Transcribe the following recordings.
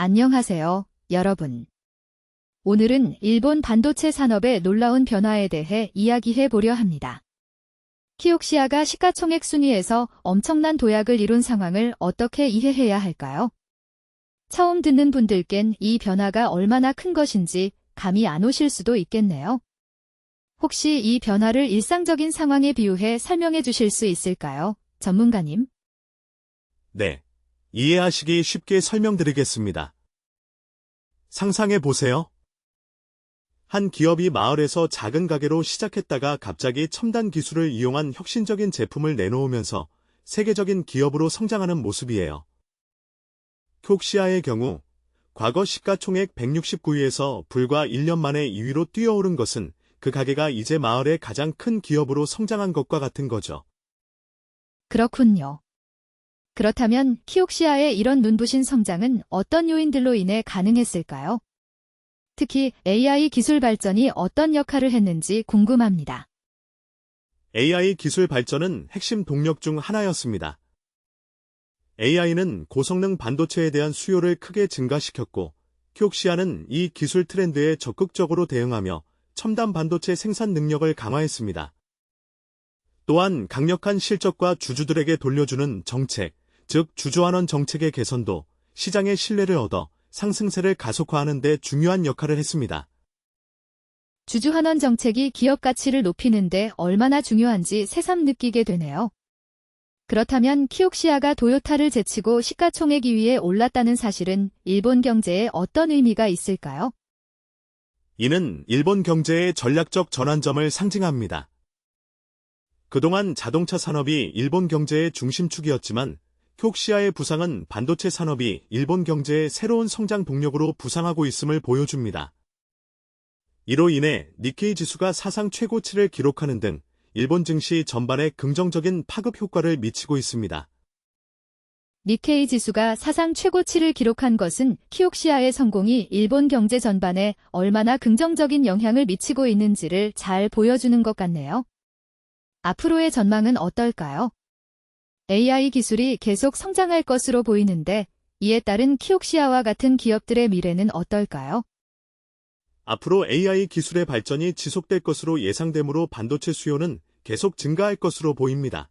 안녕하세요, 여러분. 오늘은 일본 반도체 산업의 놀라운 변화에 대해 이야기해 보려 합니다. 키옥시아가 시가총액 순위에서 엄청난 도약을 이룬 상황을 어떻게 이해해야 할까요? 처음 듣는 분들께는 이 변화가 얼마나 큰 것인지 감이 안 오실 수도 있겠네요. 혹시 이 변화를 일상적인 상황에 비유해 설명해 주실 수 있을까요, 전문가님? 네, 이해하시기 쉽게 설명드리겠습니다. 상상해 보세요. 한 기업이 마을에서 작은 가게로 시작했다가 갑자기 첨단 기술을 이용한 혁신적인 제품을 내놓으면서 세계적인 기업으로 성장하는 모습이에요. 쿄옥시아의 경우 과거 시가총액 169위에서 불과 1년 만에 2위로 뛰어오른 것은 그 가게가 이제 마을의 가장 큰 기업으로 성장한 것과 같은 거죠. 그렇군요. 그렇다면 키옥시아의 이런 눈부신 성장은 어떤 요인들로 인해 가능했을까요? 특히 AI 기술 발전이 어떤 역할을 했는지 궁금합니다. AI 기술 발전은 핵심 동력 중 하나였습니다. AI는 고성능 반도체에 대한 수요를 크게 증가시켰고, 쿄옥시아는 이 기술 트렌드에 적극적으로 대응하며 첨단 반도체 생산 능력을 강화했습니다. 또한 강력한 실적과 주주들에게 돌려주는 정책, 즉 주주환원 정책의 개선도 시장의 신뢰를 얻어 상승세를 가속화하는 데 중요한 역할을 했습니다. 주주환원 정책이 기업 가치를 높이는 데 얼마나 중요한지 새삼 느끼게 되네요. 그렇다면 키옥시아가 도요타를 제치고 시가총액 2위에 올랐다는 사실은 일본 경제에 어떤 의미가 있을까요? 이는 일본 경제의 전략적 전환점을 상징합니다. 그동안 자동차 산업이 일본 경제의 중심축이었지만 쿄옥시아의 부상은 반도체 산업이 일본 경제의 새로운 성장 동력으로 부상하고 있음을 보여줍니다. 이로 인해 니케이 지수가 사상 최고치를 기록하는 등 일본 증시 전반에 긍정적인 파급 효과를 미치고 있습니다. 니케이 지수가 사상 최고치를 기록한 것은 키옥시아의 성공이 일본 경제 전반에 얼마나 긍정적인 영향을 미치고 있는지를 잘 보여주는 것 같네요. 앞으로의 전망은 어떨까요? AI 기술이 계속 성장할 것으로 보이는데 이에 따른 키옥시아와 같은 기업들의 미래는 어떨까요? 앞으로 AI 기술의 발전이 지속될 것으로 예상되므로 반도체 수요는 계속 증가할 것으로 보입니다.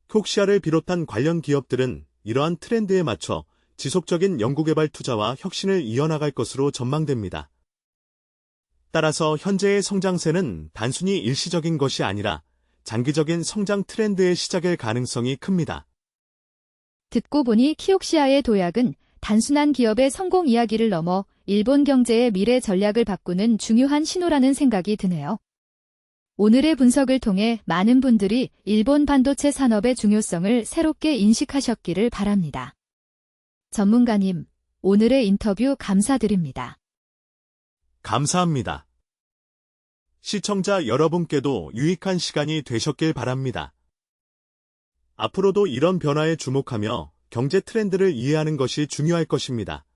쿄옥시아를 비롯한 관련 기업들은 이러한 트렌드에 맞춰 지속적인 연구개발 투자와 혁신을 이어나갈 것으로 전망됩니다. 따라서 현재의 성장세는 단순히 일시적인 것이 아니라 장기적인 성장 트렌드의 시작일 가능성이 큽니다. 듣고 보니 키옥시아의 도약은 단순한 기업의 성공 이야기를 넘어 일본 경제의 미래 전략을 바꾸는 중요한 신호라는 생각이 드네요. 오늘의 분석을 통해 많은 분들이 일본 반도체 산업의 중요성을 새롭게 인식하셨기를 바랍니다. 전문가님, 오늘의 인터뷰 감사드립니다. 감사합니다. 시청자 여러분께도 유익한 시간이 되셨길 바랍니다. 앞으로도 이런 변화에 주목하며 경제 트렌드를 이해하는 것이 중요할 것입니다.